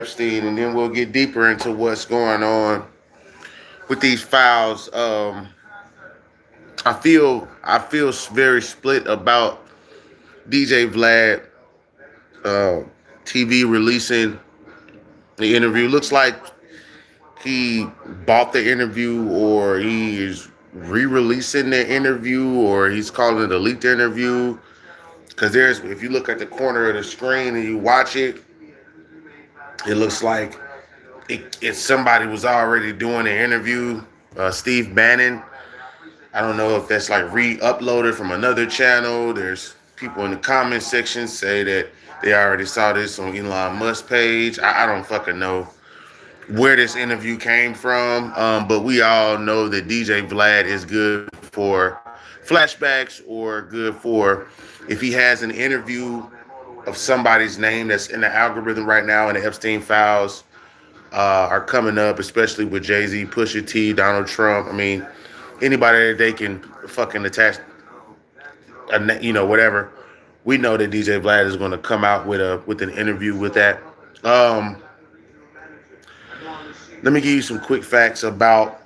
Epstein, and then we'll get deeper into what's going on with these files. I feel very split about DJ Vlad uh, TV releasing the interview. Looks like he bought the interview, or he is re-releasing the interview, or he's calling it a leaked interview. Because if you look at the corner of the screen and you watch it, it looks like it somebody was already doing the interview. Steve Bannon. I don't know if that's like re-uploaded from another channel. There's people in the comment section say that they already saw this on Elon Musk page. I don't fucking know where this interview came from, but we all know that DJ Vlad is good for flashbacks or good for if he has an interview of somebody's name that's in the algorithm right now, and the Epstein files are coming up, especially with Jay-Z, Pusha T, Donald Trump. I mean, anybody that they can fucking attach, whatever. We know that DJ Vlad is going to come out with an interview with that. Um, Let me give you some quick facts about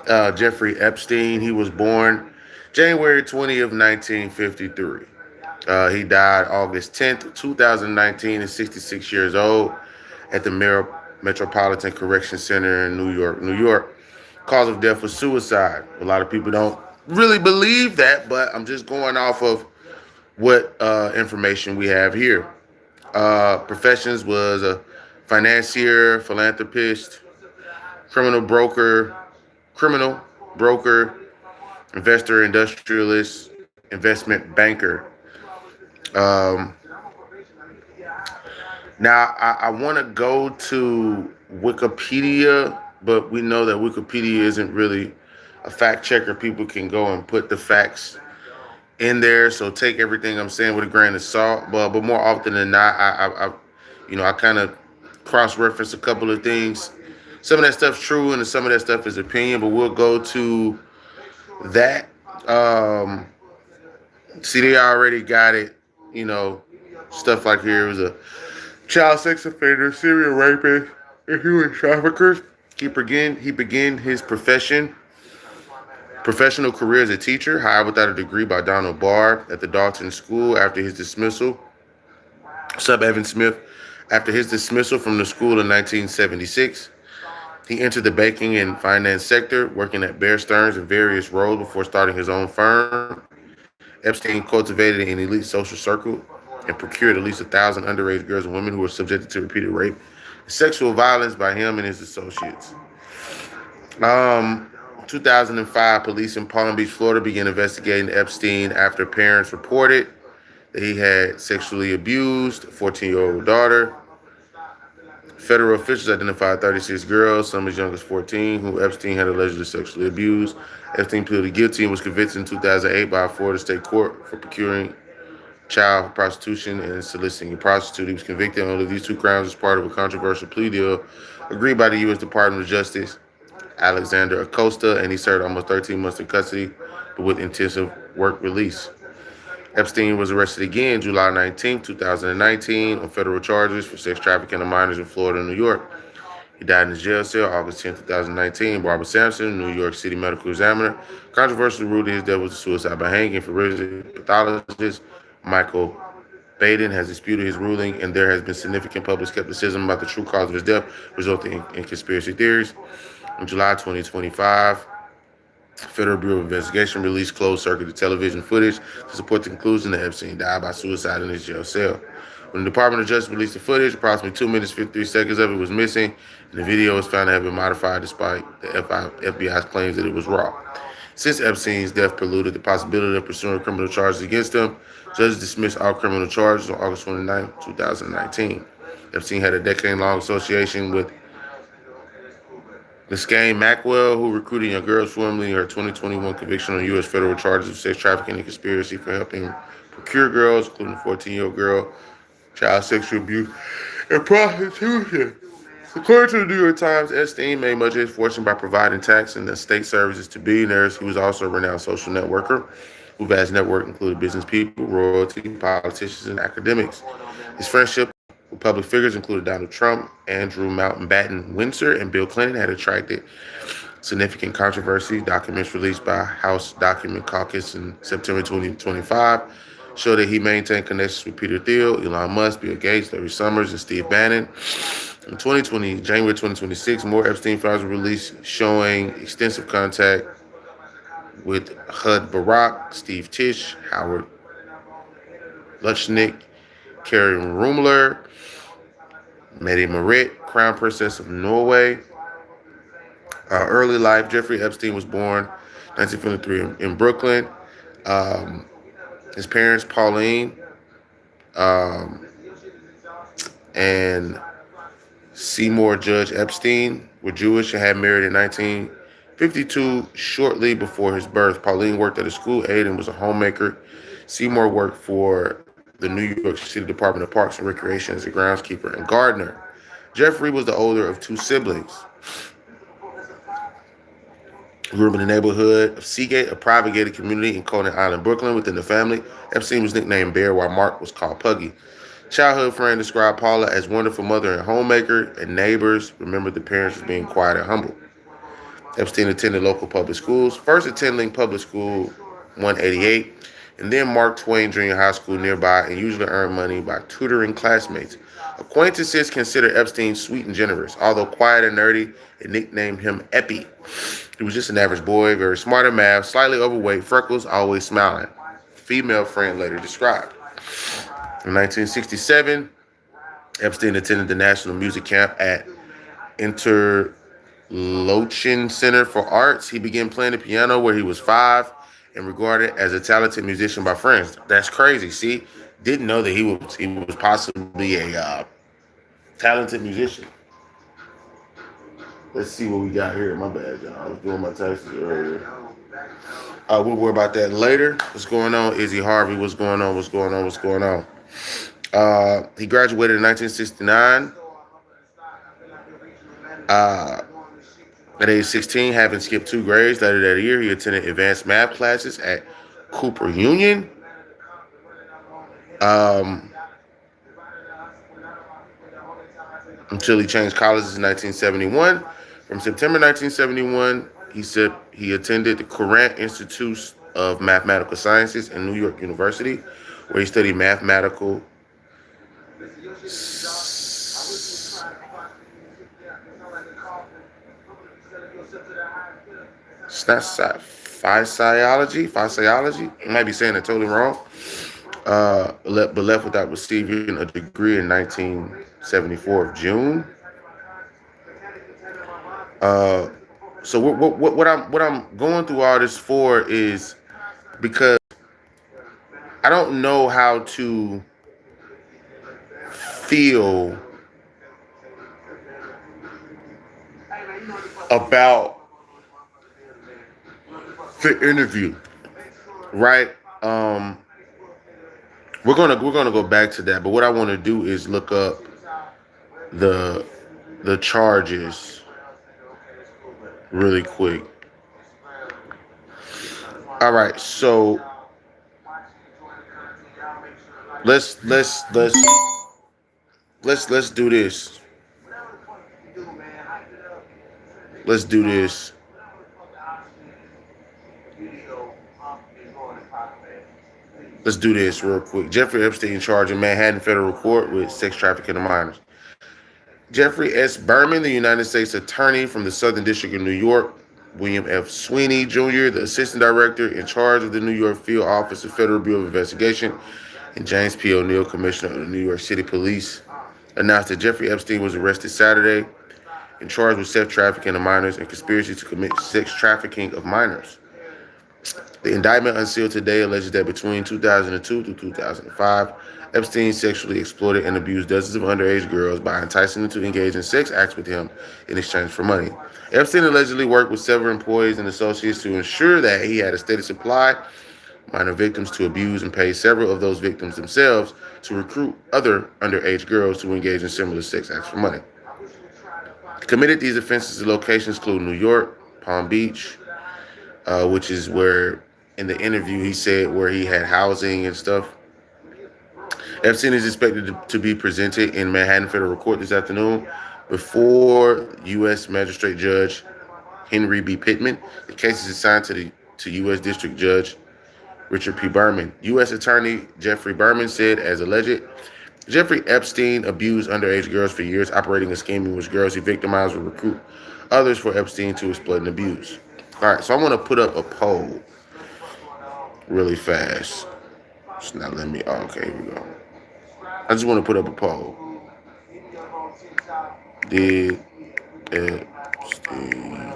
Jeffrey Epstein. He was born January 20th, 1953. He died August 10th, 2019, at 66 years old at the Metropolitan Correction Center in New York, New York. Cause of death was suicide. A lot of people don't really believe that, but I'm just going off of what information we have here. Professions was a financier, philanthropist, criminal broker, criminal broker, investor, industrialist, investment banker. Um, Now, I want to go to Wikipedia, but we know that Wikipedia isn't really a fact checker. People can go and put the facts in there, so take everything I'm saying with a grain of salt. But more often than not, I kind of cross-reference a couple of things. Some of that stuff's true, and some of that stuff is opinion. But we'll go to that. Um, See, they already got it. You know, stuff like here was a child sex offender, serial rapist, and human traffickers. He began his professional career as a teacher, hired without a degree by Donald Barr at the Dalton School after his dismissal. Sub Evan Smith, after his dismissal from the school in 1976. He entered the banking and finance sector, working at Bear Stearns in various roles before starting his own firm. Epstein cultivated an elite social circle and procured at least 1,000 underage girls and women who were subjected to repeated rape and sexual violence by him and his associates. 2005, police in Palm Beach, Florida began investigating Epstein after parents reported that he had sexually abused a 14-year-old daughter. Federal officials identified 36 girls, some as young as 14, who Epstein had allegedly sexually abused. Epstein pleaded guilty and was convicted in 2008 by a Florida state court for procuring child prostitution and soliciting a prostitute. He was convicted on only these two crimes as part of a controversial plea deal agreed by the U.S. Department of Justice, Alexander Acosta, and he served almost 13 months in custody, but with intensive work release. Epstein was arrested again July 19, 2019, on federal charges for sex trafficking of minors in Florida and New York. He died in his jail cell August 10, 2019. Barbara Sampson, New York City medical examiner, controversially ruled his death was a suicide by hanging. Forensic pathologist Michael Bannon has disputed his ruling, and there has been significant public skepticism about the true cause of his death, resulting in conspiracy theories. In July 2025, Federal Bureau of Investigation released closed-circuit television footage to support the conclusion that Epstein died by suicide in his jail cell. When the Department of Justice released the footage, approximately 2 minutes 53 seconds of it was missing, and the video was found to have been modified despite the FBI's claims that it was raw. Since Epstein's death preluded the possibility of pursuing criminal charges against him, judges dismissed all criminal charges on August 29, 2019. Epstein had a decade-long association with Liskane Maxwell, who recruited young girls, formally her 2021 conviction on U.S. federal charges of sex trafficking and conspiracy for helping procure girls, including a 14-year-old girl, child sexual abuse, and prostitution. According to the New York Times, Epstein made much of his fortune by providing tax and estate services to billionaires. He was also a renowned social networker, whose vast network included business people, royalty, politicians, and academics. His friendship Public figures included Donald Trump, Andrew Mountbatten Windsor, and Bill Clinton had attracted significant controversy. Documents released by House Document Caucus in September 2025 show that he maintained connections with Peter Thiel, Elon Musk, Bill Gates, Larry Summers, and Steve Bannon. In January 2026, more Epstein files were released showing extensive contact with Hud Barak, Steve Tisch, Howard Luchnick, Karen Rumler, Mette Marit, Crown Princess of Norway. Early life, Jeffrey Epstein was born 1953 in Brooklyn. Um, his parents, Pauline um, and Seymour Judge Epstein, were Jewish and had married in 1952, shortly before his birth. Pauline worked at a school aide and was a homemaker. Seymour worked for the New York City Department of Parks and Recreation as a groundskeeper and gardener. Jeffrey was the older of two siblings. Grew up in the neighborhood of Seagate, a private gated community in Coney Island, Brooklyn. Within the family, Epstein was nicknamed Bear, while Mark was called Puggy. Childhood friend described Paula as wonderful mother and homemaker, and neighbors remembered the parents as being quiet and humble. Epstein attended local public schools, first attending public school 188, and then Mark Twain Junior High School nearby, and usually earned money by tutoring classmates. Acquaintances considered Epstein sweet and generous. Although quiet and nerdy, they nicknamed him Epi. He was just an average boy, very smart in math, slightly overweight, freckles, always smiling. Female friend later described. In 1967, Epstein attended the National Music Camp at Interlochen Center for Arts. He began playing the piano where he was 5 and regarded as a talented musician by friends. That's crazy. See, didn't know that he was possibly a talented musician. Let's see what we got here. My bad, y'all. I was doing my taxes earlier. We'll worry about that later. What's going on, Izzy Harvey? What's going on? What's going on? What's going on? He graduated in 1969. At age 16, having skipped 2 grades later that year, he attended advanced math classes at Cooper Union. Until he changed colleges in 1971. From September 1971, he said he attended the Courant Institute of Mathematical Sciences in New York University, where he studied mathematical physiology. I might be saying it totally wrong. But left without receiving a degree in 1974 of June. So what I'm going through all this for is because I don't know how to feel about the interview, right? We're gonna go back to that, but what I want to do is look up the charges really quick. All right, so let's do this. Let's do this. Let's do this real quick. Jeffrey Epstein charged in Manhattan federal court with sex trafficking of minors. Jeffrey S. Berman, the United States Attorney from the Southern District of New York, William F. Sweeney, Jr., the Assistant Director in charge of the New York Field Office of Federal Bureau of Investigation, and James P. O'Neill, Commissioner of the New York City Police, announced that Jeffrey Epstein was arrested Saturday and charged with sex trafficking of minors and conspiracy to commit sex trafficking of minors. The indictment unsealed today alleges that between 2002 through 2005, Epstein sexually exploited and abused dozens of underage girls by enticing them to engage in sex acts with him in exchange for money. Epstein allegedly worked with several employees and associates to ensure that he had a steady supply of minor victims to abuse and paid several of those victims themselves to recruit other underage girls to engage in similar sex acts for money. Committed these offenses at locations include New York, Palm Beach, which is where, in the interview, he said where he had housing and stuff. Epstein is expected to be presented in Manhattan federal court this afternoon before U.S. Magistrate Judge Henry B. Pittman. The case is assigned to U.S. District Judge Richard P. Berman. U.S. Attorney Jeffrey Berman said, as alleged, Jeffrey Epstein abused underage girls for years, operating a scheme in which girls he victimized would recruit others for Epstein to exploit and abuse. All right, so I want to put up a poll really fast. It's not letting me. Oh, okay, here we go. I just want to put up a poll. Did Epstein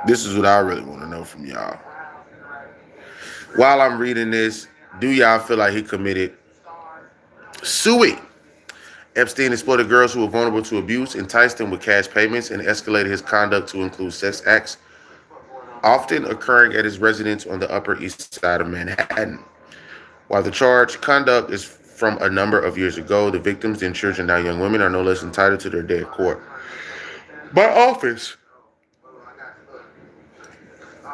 This is what I really want to know from y'all. While I'm reading this, do y'all feel like he committed suicide? Epstein exploited girls who were vulnerable to abuse, enticed them with cash payments, and escalated his conduct to include sex acts, often occurring at his residence on the Upper East Side of Manhattan. While the charged conduct is from a number of years ago, the victims, then children, now young women, are no less entitled to their day in court. My office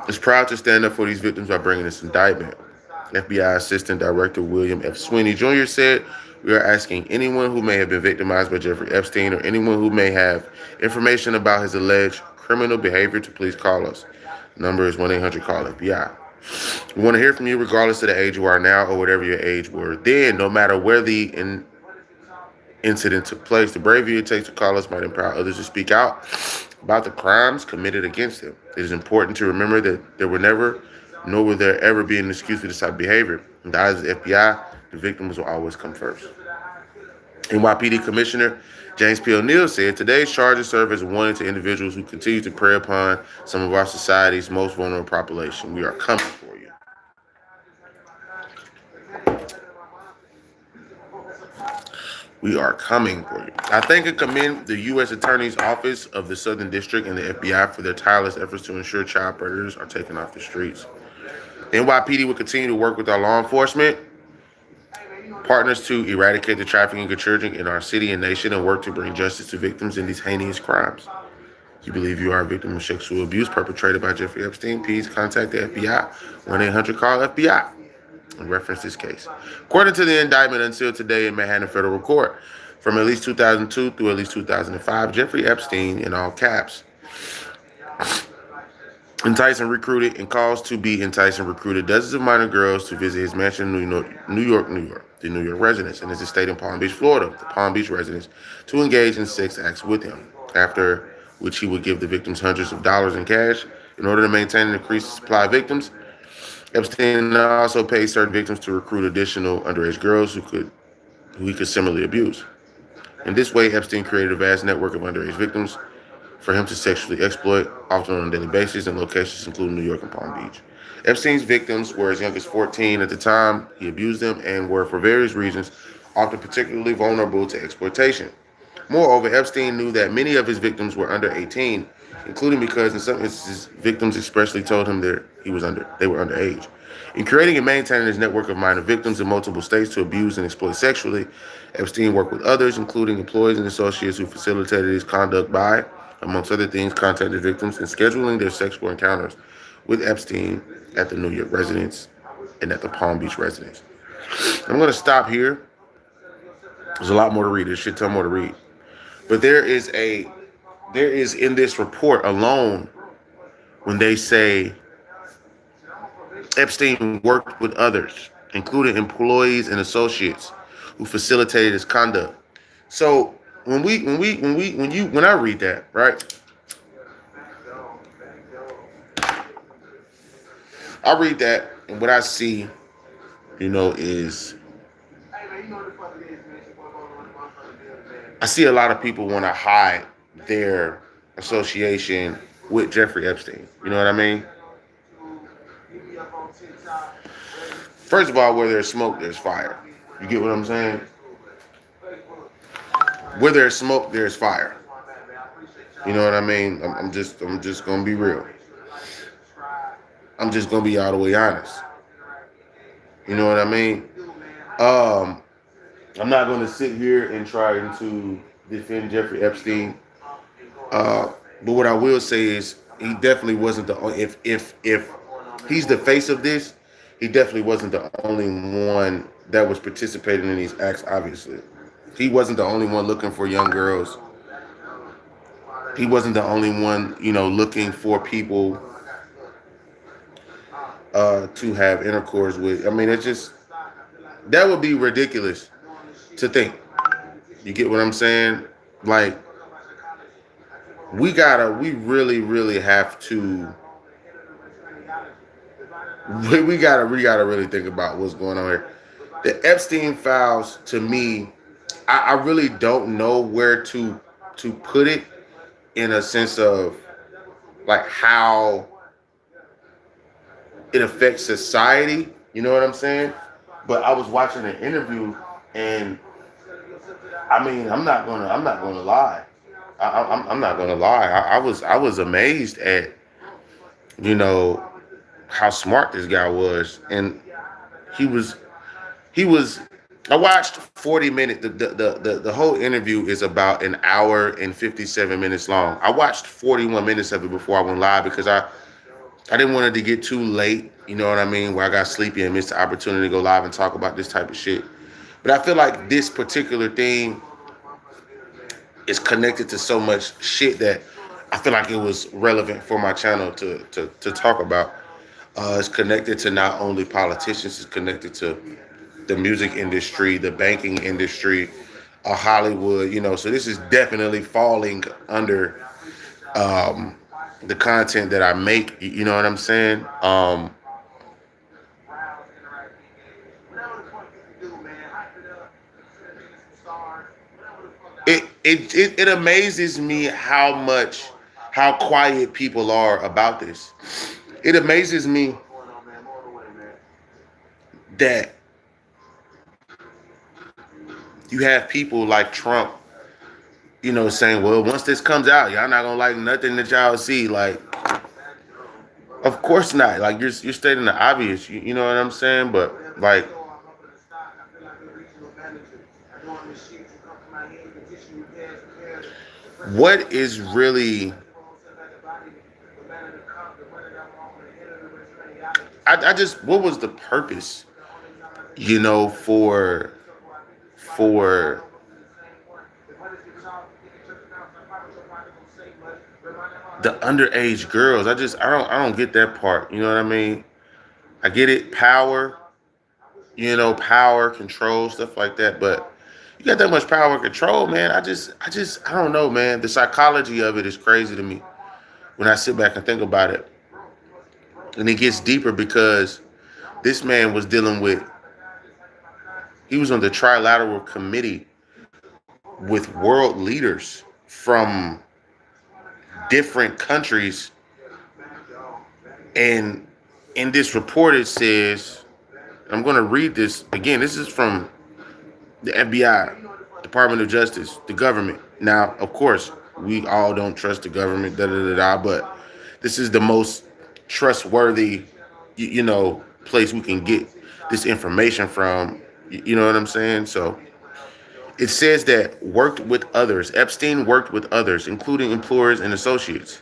is proud to stand up for these victims by bringing this indictment. FBI Assistant Director William F. Sweeney Jr. said, "We are asking anyone who may have been victimized by Jeffrey Epstein or anyone who may have information about his alleged criminal behavior to please call us. The number is 1-800-CALL-FBI. We want to hear from you regardless of the age you are now or whatever your age were then, no matter where the incident took place. The bravery it takes to call us might empower others to speak out about the crimes committed against them. It is important to remember that there were never, nor will there ever be an excuse for this type of behavior. In the eyes of the FBI, the victims will always come first." NYPD Commissioner James P. O'Neill said, "Today's charges serve as a warning to individuals who continue to prey upon some of our society's most vulnerable population. We are coming for you." We are coming for you. I thank and commend the U.S. Attorney's Office of the Southern District and the FBI for their tireless efforts to ensure child predators are taken off the streets. NYPD will continue to work with our law enforcement partners to eradicate the trafficking of children in our city and nation and work to bring justice to victims in these heinous crimes. If you believe you are a victim of sexual abuse perpetrated by Jeffrey Epstein, please contact the FBI, 1-800-CALL-FBI, and reference this case. According to the indictment, until today in Manhattan federal court, from at least 2002 through at least 2005, Jeffrey Epstein, in all caps, enticed and recruited and caused to be enticed and recruited dozens of minor girls to visit his mansion in New York, the New York residence, and his estate in Palm Beach, Florida, the Palm Beach residence, to engage in sex acts with him, after which he would give the victims hundreds of dollars in cash. In order to maintain and increase the supply of victims, Epstein also paid certain victims to recruit additional underage girls who he could similarly abuse. In this way, Epstein created a vast network of underage victims for him to sexually exploit, often on a daily basis, in locations including New York and Palm Beach. Epstein's victims were as young as 14 at the time he abused them and were, for various reasons, often particularly vulnerable to exploitation. Moreover, Epstein knew that many of his victims were under 18, including because in some instances, victims expressly told him they were underage. In creating and maintaining his network of minor victims in multiple states to abuse and exploit sexually, Epstein worked with others, including employees and associates who facilitated his conduct by, amongst other things, contacting victims and scheduling their sexual encounters with Epstein at the New York residence and at the Palm Beach residence. I'm going to stop here. There's a lot more to read. There's shit ton more to read. But there is in this report alone, when they say Epstein worked with others, including employees and associates who facilitated his conduct. So when I read that, right? I read that and what I see, is I see a lot of people want to hide their association with Jeffrey Epstein. You know what I mean? First of all, where there's smoke, there's fire. You get what I'm saying? Where there's smoke, there's fire. You know what I mean? I'm just gonna be real. I'm just gonna be all the way honest. You know what I mean? I'm not gonna sit here and try to defend Jeffrey Epstein But what I will say is he definitely wasn't the if he's the face of this, he definitely wasn't the only one that was participating in these acts. Obviously, he wasn't the only one looking for young girls. He wasn't the only one, looking for people to have intercourse with. I mean, it's just that would be ridiculous to think. You get what I'm saying? Like we really, really have to. We gotta really think about what's going on here. The Epstein files, to me, I really don't know where to put it in a sense of like how it affects society. You know what I'm saying? But I was watching an interview, and I mean, I'm not gonna lie. I'm not gonna lie. I was amazed at you know how smart this guy was, and he was he was. I watched 40 minutes. The whole interview is about an hour and 57 minutes long. I watched 41 minutes of it before I went live because I didn't want it to get too late. You know what I mean? Where I got sleepy and missed the opportunity to go live and talk about this type of shit. But I feel like this particular thing is connected to so much shit that I feel like it was relevant for my channel to talk about. It's connected to not only politicians, it's connected to the music industry, the banking industry, Hollywood, So this is definitely falling under um, the content that I make. You know what I'm saying? It amazes me how quiet people are about this. It amazes me that you have people like Trump, saying, "Well, once this comes out, y'all not gonna like nothing that y'all see." Like, of course not. Like you're stating the obvious. You know what I'm saying? But like, what is really? I just what was the purpose? For the underage girls. I don't get that part. You know what I mean? I get it, power, power, control, stuff like that. But you got that much power and control, man. I don't know, man. The psychology of it is crazy to me when I sit back and think about it. And it gets deeper because this man was dealing with, he was on the trilateral committee with world leaders from different countries. And in this report, it says, I'm going to read this again. This is from the FBI, Department of Justice, the government. Now, of course, we all don't trust the government, but this is the most trustworthy, place we can get this information from. You know what I'm saying? So it says that worked with others. Epstein worked with others, including employers and associates.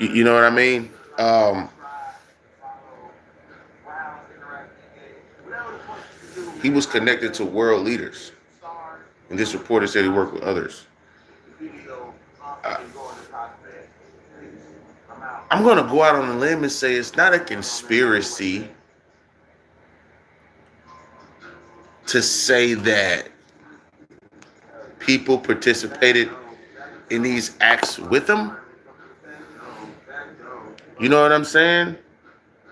You know what I mean? He was connected to world leaders. And this reporter said he worked with others. Uh, I'm going to go out on a limb and say it's not a conspiracy to say that people participated in these acts with him. You know what I'm saying?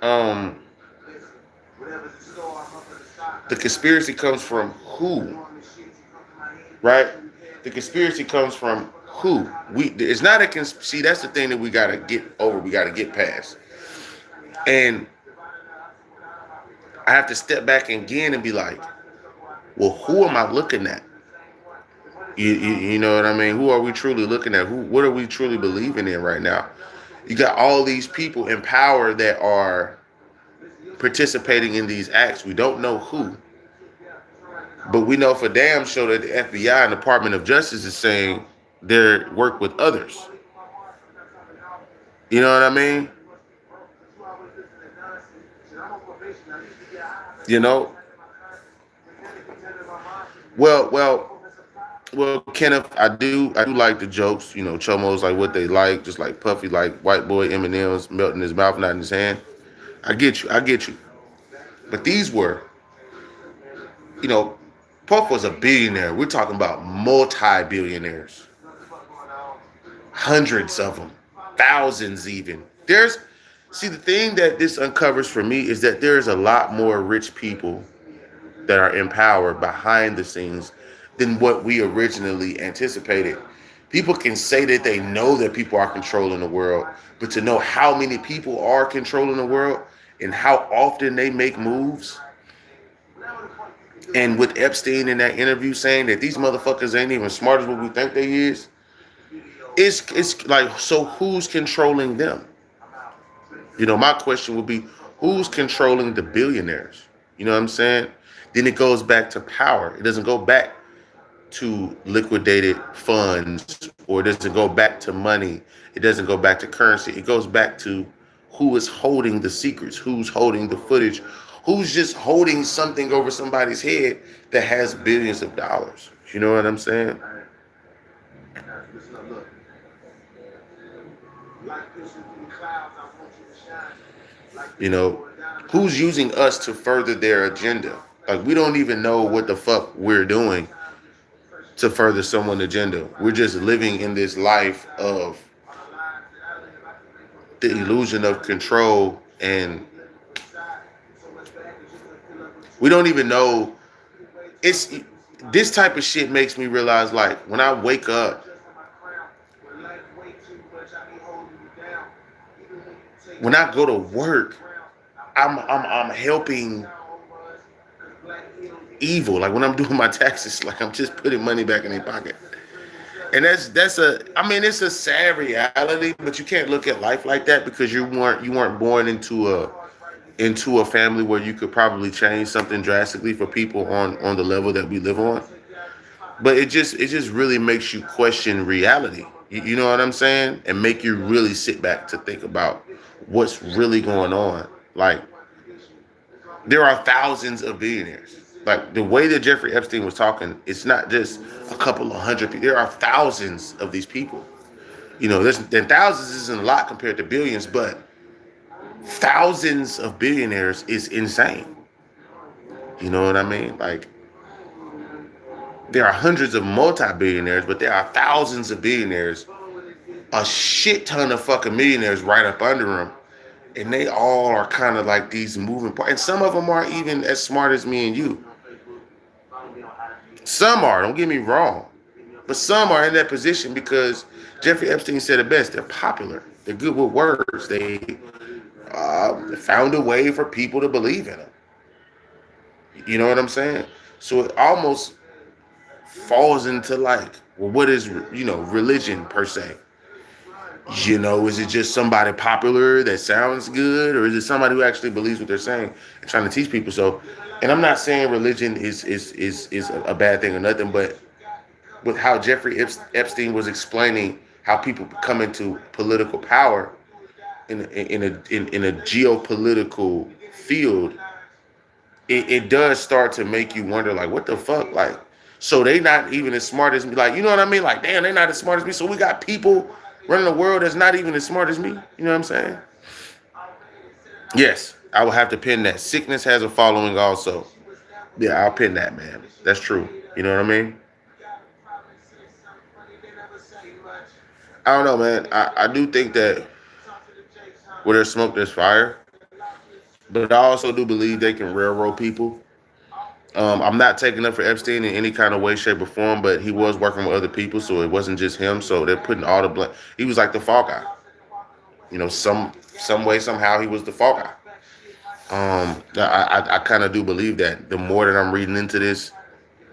Um, the conspiracy comes from who? Right? The conspiracy comes from who? It's not a see, that's the thing that we gotta get over, we gotta get past. And I have to step back again and be like, well, who am I looking at? You know what I mean? Who are we truly looking at? What are we truly believing in right now? You got all these people in power that are participating in these acts. We don't know who. But we know for damn sure that the FBI and Department of Justice is saying their work with others. You know what I mean? You know, well, well, well, Kenneth, I do like the jokes. You know, Chomo's like what they like, just like Puffy like white boy M&M's melting his mouth, not in his hand. I get you, I get you. But these were, you know, Puff was a billionaire. We're talking about multi-billionaires, hundreds of them, thousands even. See, the thing that this uncovers for me is that there's a lot more rich people that are in power behind the scenes than what we originally anticipated. People can say that they know that people are controlling the world, but to know how many people are controlling the world and how often they make moves. And with Epstein in that interview saying that these motherfuckers ain't even smart as what we think they is, it's like, so who's controlling them? You know, my question would be, who's controlling the billionaires? You know what I'm saying? Then it goes back to power. It doesn't go back to liquidated funds, or it doesn't go back to money. It doesn't go back to currency. It goes back to who is holding the secrets, who's holding the footage, who's just holding something over somebody's head that has billions of dollars. You know what I'm saying? You know, who's using us to further their agenda? Like, we don't even know what the fuck we're doing to further someone's agenda. We're just living in this life of the illusion of control, and we don't even know. It's this type of shit makes me realize, like, when I wake up, when I go to work, I'm helping evil. Like, when I'm doing my taxes, like, I'm just putting money back in their pocket. And it's a sad reality, but you can't look at life like that, because you weren't born into a family where you could probably change something drastically for people on the level that we live on. But it just really makes you question reality. You know what I'm saying? And make you really sit back to think about what's really going on. Like, there are thousands of billionaires. Like, the way that Jeffrey Epstein was talking, it's not just a couple of hundred people. There are thousands of these people. You know, then thousands isn't a lot compared to billions, but thousands of billionaires is insane. You know what I mean? Like, there are hundreds of multi-billionaires, but there are thousands of billionaires, a shit ton of fucking millionaires right up under them. And they all are kind of like these moving parts. And some of them aren't even as smart as me and you. Some are, don't get me wrong. But some are in that position because Jeffrey Epstein said it best. They're popular. They're good with words. They found a way for people to believe in them. You know what I'm saying? So it almost falls into, like, well, what is, religion per se? You know, is it just somebody popular that sounds good, or is it somebody who actually believes what they're saying and trying to teach people? So, and I'm not saying religion is a bad thing or nothing, but with how Jeffrey Epstein was explaining how people come into political power in a geopolitical field, it does start to make you wonder, like, what the fuck? Like, so they not even as smart as me. Like, you know what I mean? Like, damn, they're not as smart as me. So we got people running the world that's not even as smart as me. You know what I'm saying? Yes, I will have to pin that. Sickness has a following also. Yeah, I'll pin that, man. That's true. You know what I mean? I don't know, man. I do think that where there's smoke, there's fire. But I also do believe they can railroad people. I'm not taking up for Epstein in any kind of way, shape, or form, but he was working with other people, so it wasn't just him. So they're putting all the blame. He was like the fall guy. You know, some way, somehow, he was the fall guy. I kind of do believe that. The more that I'm reading into this,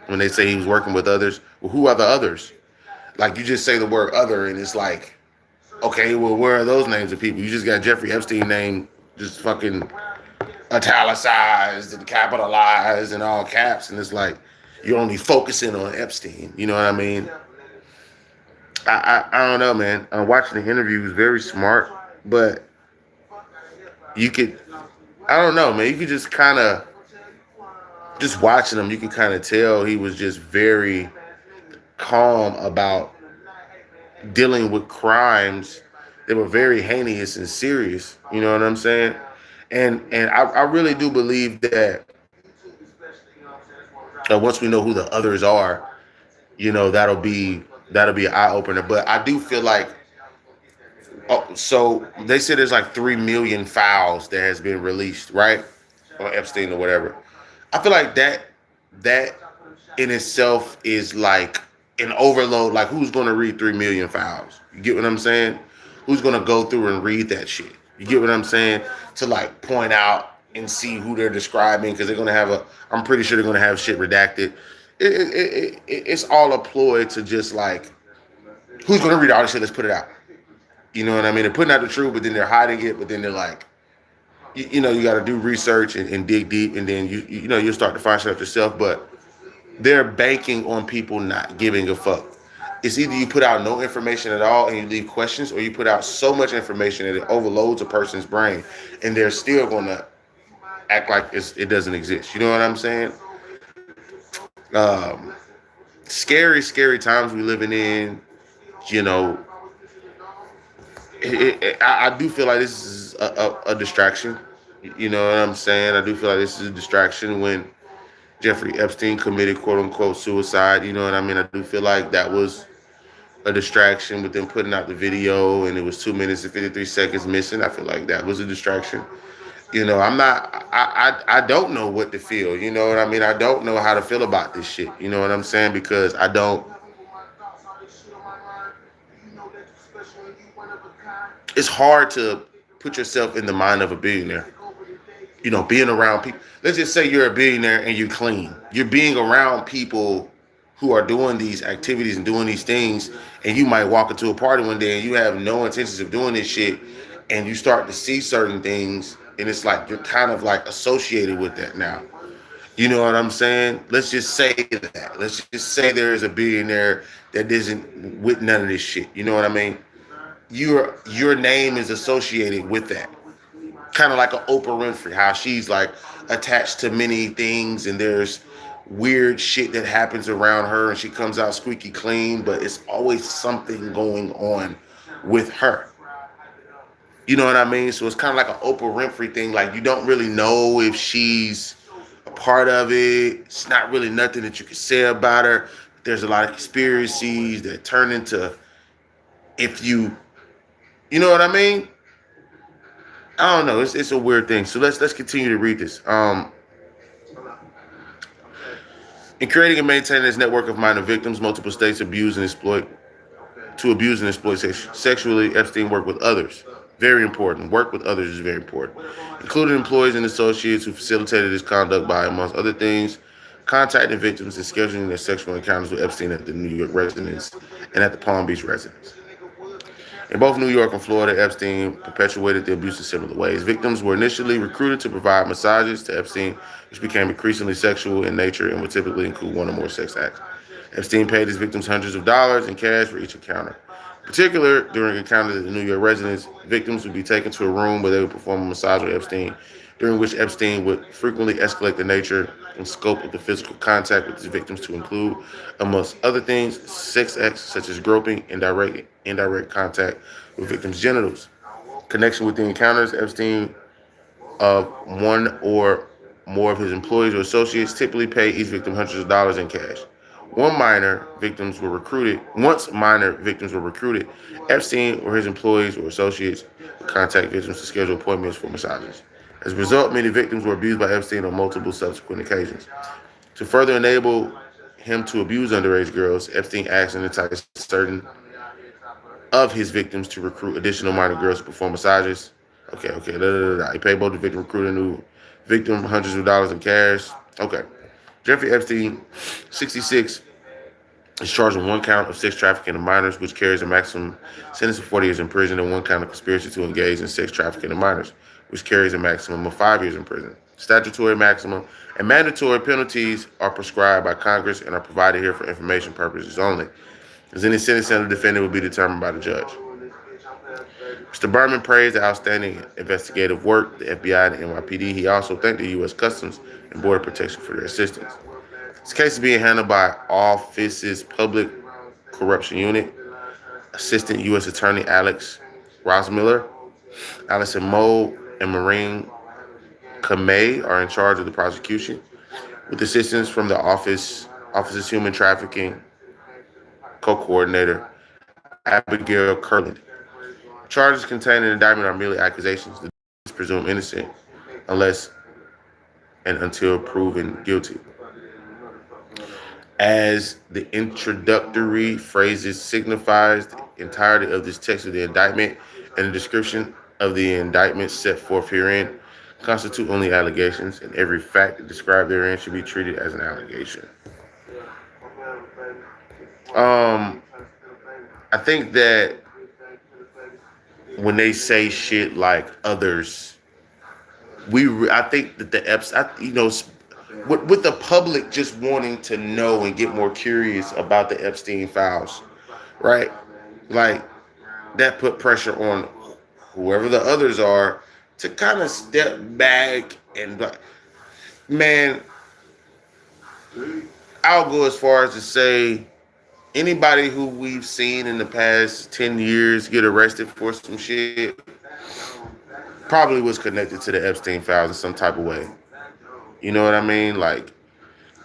when they say he was working with others, well, who are the others? Like, you just say the word other, and it's like, okay, well, where are those names of people? You just got Jeffrey Epstein name just fucking italicized and capitalized and all caps, and it's like you're only focusing on Epstein. You know what I mean? I don't know, man. Watching the interview was very smart, but you could, I don't know, man. You could just kind of, just watching him, you could kind of tell he was just very calm about dealing with crimes that were very heinous and serious. You know what I'm saying? And I really do believe that once we know who the others are, that'll be an eye opener. But I do feel like, oh, so they said there's like 3 million files that has been released, right, on Epstein or whatever. I feel like that in itself is like an overload. Like, who's going to read 3 million files? You get what I'm saying? Who's going to go through and read that shit? You get what I'm saying? To like point out and see who they're describing, because they're going to have I'm pretty sure they're going to have shit redacted. It's all a ploy to just like, who's going to read all this shit? Let's put it out. You know what I mean? They're putting out the truth, but then they're hiding it. But then they're like, you got to do research and dig deep, and then you'll start to find stuff yourself. But they're banking on people not giving a fuck. It's either you put out no information at all and you leave questions, or you put out so much information that it overloads a person's brain, and they're still gonna act like it doesn't exist. You know what I'm saying? Um, Scary, scary times we living in. You know, I do feel like this is a distraction. You know what I'm saying? I do feel like this is a distraction when Jeffrey Epstein committed quote unquote suicide. You know what I mean? I do feel like that was a distraction with them putting out the video and it was 2 minutes and 53 seconds missing. I feel like that was a distraction. I'm not, I don't know what to feel. You know what I mean? I don't know how to feel about this shit. You know what I'm saying? Because I don't, it's hard to put yourself in the mind of a billionaire. Being around people. Let's just say you're a billionaire and you're clean. You're being around people who are doing these activities and doing these things, and you might walk into a party one day and you have no intentions of doing this shit, and you start to see certain things, and it's like you're kind of like associated with that now. You know what I'm saying? Let's just say that. Let's just say there is a billionaire that isn't with none of this shit. You know what I mean? Your name is associated with that, kind of like an Oprah Winfrey, how she's like attached to many things, and there's weird shit that happens around her, and she comes out squeaky clean, but it's always something going on with her. You know what I mean? So it's kind of like an Oprah Winfrey thing. Like, you don't really know if she's a part of it. It's not really nothing that you can say about her. There's a lot of conspiracies that turn into, if you know what I mean? I don't know. It's a weird thing. So let's continue to read this. In creating and maintaining this network of minor victims, multiple states abuse and exploit sexually. Epstein worked with others. Very important. Work with others is very important, including employees and associates who facilitated his conduct by, amongst other things, contacting victims and scheduling their sexual encounters with Epstein at the New York residence and at the Palm Beach residence. In both New York and Florida, Epstein perpetuated the abuse in similar ways. Victims were initially recruited to provide massages to Epstein, which became increasingly sexual in nature and would typically include one or more sex acts. Epstein paid his victims hundreds of dollars in cash for each encounter. In particular, during encounters at the New York residence, victims would be taken to a room where they would perform a massage with Epstein, during which Epstein would frequently escalate the nature and scope of the physical contact with his victims to include, amongst other things, sex acts such as groping and indirect contact with victims' genitals. Connection with the encounters, Epstein of one or more of his employees or associates typically paid each victim hundreds of dollars in cash. Once minor victims were recruited, Epstein or his employees or associates would contact victims to schedule appointments for massages. As a result, many victims were abused by Epstein on multiple subsequent occasions. To further enable him to abuse underage girls, Epstein asked and enticed certain of his victims to recruit additional minor girls to perform massages. Okay. He paid both the victim, recruited a new victim hundreds of dollars in cash. Okay. Jeffrey Epstein, 66, is charged with one count of sex trafficking of minors, which carries a maximum sentence of 40 years in prison, and one count of conspiracy to engage in sex trafficking of minors, which carries a maximum of 5 years in prison. Statutory maximum and mandatory penalties are prescribed by Congress and are provided here for information purposes only. As any sentence of the defendant will be determined by the judge. Mr. Berman praised the outstanding investigative work, the FBI and the NYPD. He also thanked the U.S. Customs and Border Protection for their assistance. This case is being handled by Office's Public Corruption Unit. Assistant U.S. Attorney Alex Rosmiller, Allison Moe, and Maureen Kamei are in charge of the prosecution, with assistance from the Office's Human Trafficking Co-Coordinator Abigail Kirkland. Charges contained in the indictment are merely accusations. The defendant is presumed innocent unless and until proven guilty. As the introductory phrases signifies the entirety of this text of the indictment and the description of the indictment set forth herein constitute only allegations, and every fact described therein should be treated as an allegation. I think that when they say shit like others, I think that with the public just wanting to know and get more curious about the Epstein files, right? Like that put pressure on whoever the others are to kind of step back and, man, I'll go as far as to say anybody who we've seen in the past 10 years get arrested for some shit probably was connected to the Epstein files in some type of way. You know what I mean? Like,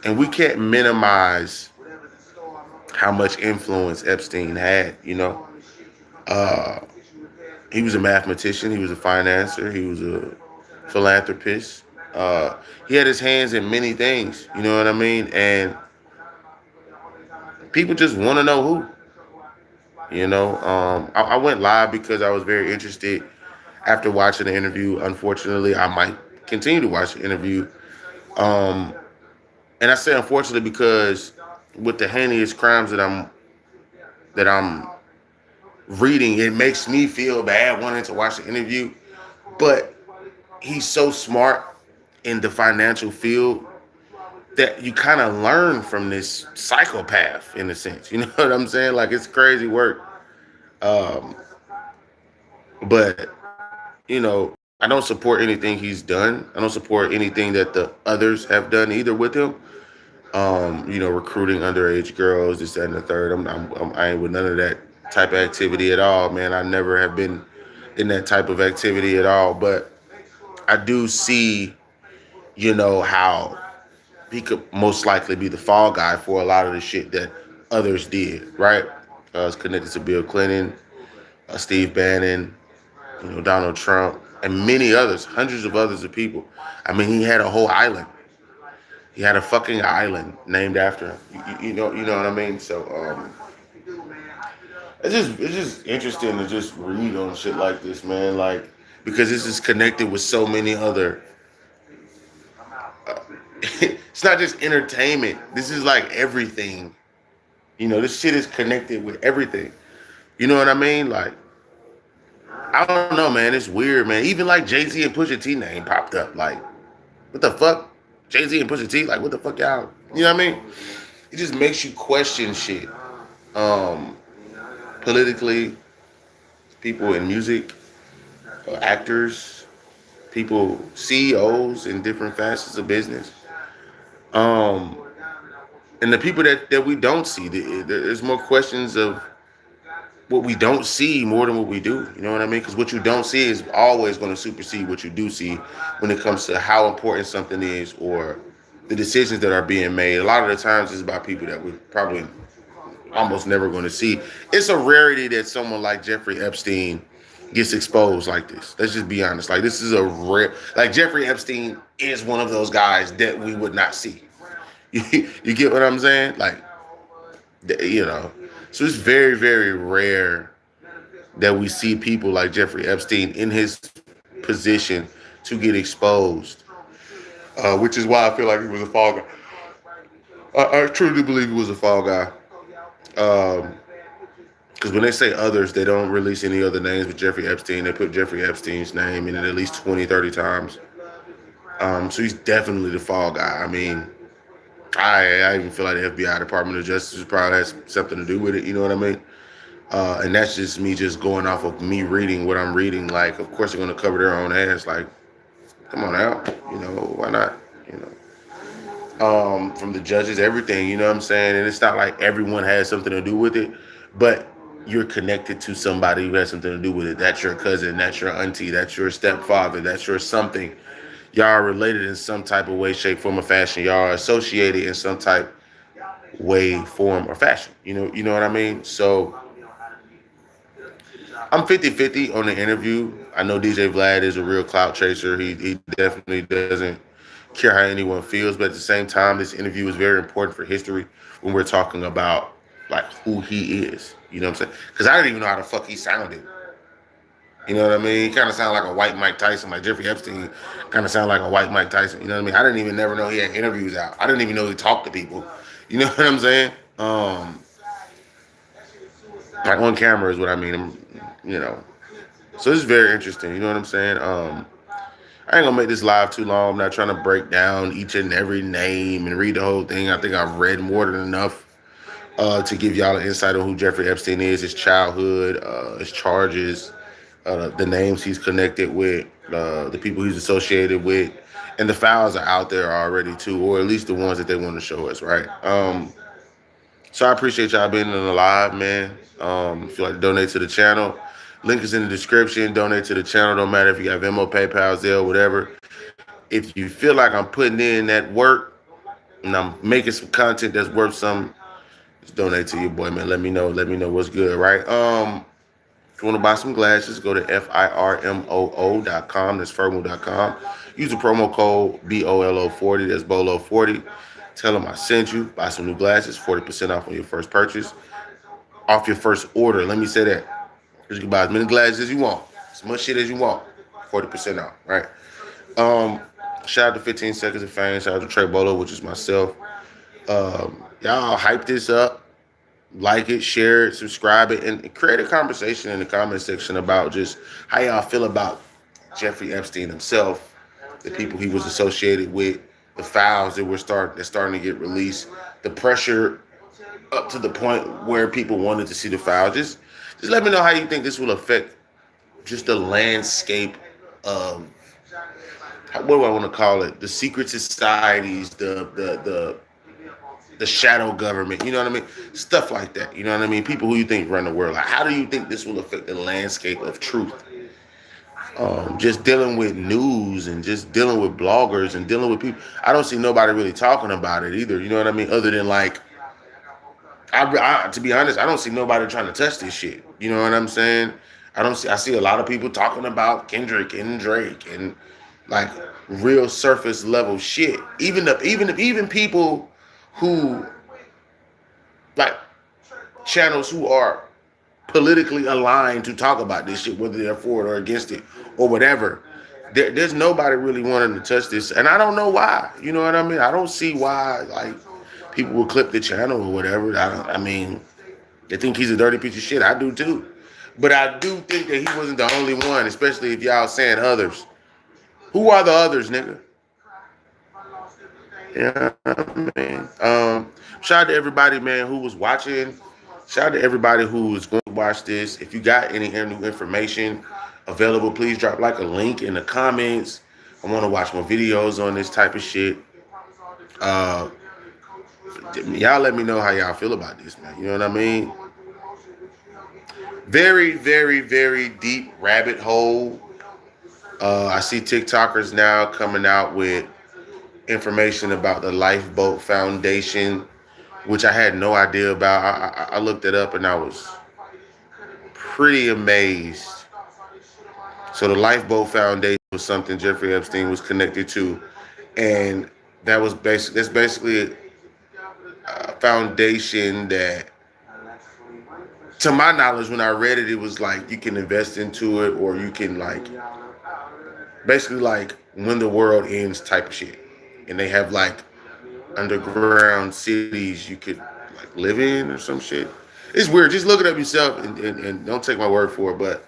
and we can't minimize how much influence Epstein had, you know? He was a mathematician. He was a financier. He was a philanthropist. He had his hands in many things, you know what I mean? And people just want to know who. You know, I went live because I was very interested after watching the interview. Unfortunately, I might continue to watch the interview. And I say unfortunately because with the heinous crimes that I'm reading, it makes me feel bad wanting to watch the interview. But he's so smart in the financial field that you kind of learn from this psychopath in a sense. You know what I'm saying? Like, it's crazy work. But, you know, I don't support anything he's done. I don't support anything that the others have done either with him. You know, recruiting underage girls, this, that, and the third. I ain't with none of that type of activity at all, man. I never have been in that type of activity at all. But I do see, you know, how he could most likely be the fall guy for a lot of the shit that others did, right? It's connected to Bill Clinton, Steve Bannon, you know, Donald Trump, and many others, hundreds of others of people. I mean, he had a whole island. He had a fucking island named after him. You know what I mean? So it's just interesting to just read on shit like this, man. Like, because this is connected with so many other. It's not just entertainment. This is like everything. You know, this shit is connected with everything. You know what I mean? Like, I don't know, man. It's weird, man. Even like Jay-Z and Pusha T name popped up. Like, what the fuck? Jay-Z and Pusha T, like, what the fuck y'all? You know what I mean? It just makes you question shit. Politically, people in music, actors, people, CEOs in different facets of business. And the people that we don't see, there's more questions of what we don't see more than what we do. You know what I mean? Because what you don't see is always going to supersede what you do see when it comes to how important something is or the decisions that are being made. A lot of the times it's about people that we're probably almost never going to see. It's a rarity that someone like Jeffrey Epstein gets exposed like this. Let's just be honest. Like, this is a rare, like, Jeffrey Epstein is one of those guys that we would not see. You get what I'm saying? Like, you know, so it's very, very rare that we see people like Jeffrey Epstein in his position to get exposed, which is why I feel like he was a fall guy. I truly believe he was a fall guy. Because when they say others, they don't release any other names but Jeffrey Epstein. They put Jeffrey Epstein's name in it at least 20, 30 times. So he's definitely the fall guy. I mean, I even feel like the FBI, Department of Justice, probably has something to do with it. You know what I mean? And that's just me just going off of me reading what I'm reading. Like, of course, they're gonna cover their own ass. Like, come on out. You know, why not? You know. From the judges, everything, you know what I'm saying? And it's not like everyone has something to do with it, but you're connected to somebody who has something to do with it. That's your cousin, that's your auntie, that's your stepfather, that's your something. Y'all are related in some type of way, shape, form, or fashion. Y'all are associated in some type way, form, or fashion. You know what I mean? So I'm 50-50 on the interview. I know DJ Vlad is a real clout chaser. He definitely doesn't care how anyone feels, but at the same time, this interview is very important for history when we're talking about like who he is. You know what I'm saying? Because I didn't even know how the fuck he sounded. You know what I mean? He kind of sounded like a white Mike Tyson, like Jeffrey Epstein kind of sounded like a white Mike Tyson. You know what I mean? I didn't even never know he had interviews out. I didn't even know he talked to people. You know what I'm saying? Like on camera is what I mean. You know, so this is very interesting. You know what I'm saying? I ain't gonna make this live too long. I'm not trying to break down each and every name and read the whole thing. I think I've read more than enough to give y'all an insight on who Jeffrey Epstein is, his childhood, his charges, the names he's connected with, the people he's associated with, and the files are out there already too, or at least the ones that they want to show us, right? So I appreciate y'all being in the live, man. If you like to donate to the channel, link is in the description. Donate to the channel. Don't matter if you have Venmo, PayPal, Zelle, whatever. If you feel like I'm putting in that work and I'm making some content that's worth some, just donate to your boy, man. Let me know. Let me know what's good, right? If you want to buy some glasses, go to firmoo.com. That's firmoo.com. Use the promo code BOLO40. That's BOLO40. Tell them I sent you. Buy some new glasses. 40% off on your first purchase. Off your first order. Let me say that. You can buy as many glasses as you want. As much shit as you want. 40% off, right? Shout out to 15 Seconds of Fame. Shout out to Trey Bolo, which is myself. Y'all hype this up. Like it, share it, subscribe it, and create a conversation in the comment section about just how y'all feel about Jeffrey Epstein himself, the people he was associated with, the files that starting to get released, the pressure up to the point where people wanted to see the files. Just let me know how you think this will affect just the landscape of what do I want to call it? The secret societies, the shadow government, you know what I mean? Stuff like that, you know what I mean? People who you think run the world. Like, how do you think this will affect the landscape of truth? Just dealing with news and just dealing with bloggers and dealing with people. I don't see nobody really talking about it either, you know what I mean? Other than like, to be honest, I don't see nobody trying to touch this shit. You know what I'm saying? I see a lot of people talking about Kendrick and Drake and like real surface level shit. Even people who like channels who are politically aligned to talk about this shit, whether they're for it or against it or whatever. There's nobody really wanting to touch this, and I don't know why. You know what I mean? I don't see why like people will clip the channel or whatever. I mean, they think he's a dirty piece of shit. I do too, but I do think that he wasn't the only one, especially if y'all saying others. Who are the others, nigga? Yeah, man. Shout out to everybody, man, who was watching. Shout out to everybody who is going to watch this. If you got any new information available, please drop like a link in the comments. I want to watch more videos on this type of shit. Y'all let me know how y'all feel about this, man. You know what I mean? Very, very, very deep rabbit hole. I see TikTokers now coming out with information about the Lifeboat Foundation, which I had no idea about. I looked it up and I was pretty amazed. So the Lifeboat Foundation was something Jeffrey Epstein was connected to, and that's basically a foundation that, to my knowledge, when I read it, it was like you can invest into it or you can like basically like when the world ends type of shit, and they have like underground cities you could like live in or some shit. It's weird. Just look it up yourself and don't take my word for it. But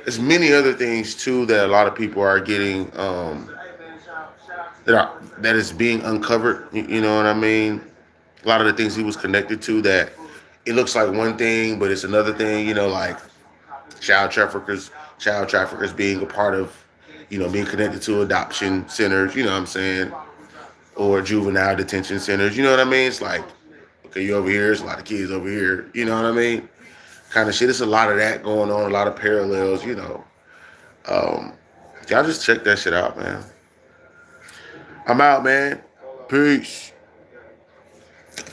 there's many other things too that a lot of people are getting that is being uncovered. You know what I mean? A lot of the things he was connected to that it looks like one thing, but it's another thing. You know, like child traffickers, child traffickers being a part of, being connected to adoption centers. You know what I'm saying? Or juvenile detention centers. You know what I mean? It's like, okay, you over here, there's a lot of kids over here. You know what I mean? Kind of shit. It's a lot of that going on, a lot of parallels. Um, y'all just check that shit out, man. I'm out, man. Peace.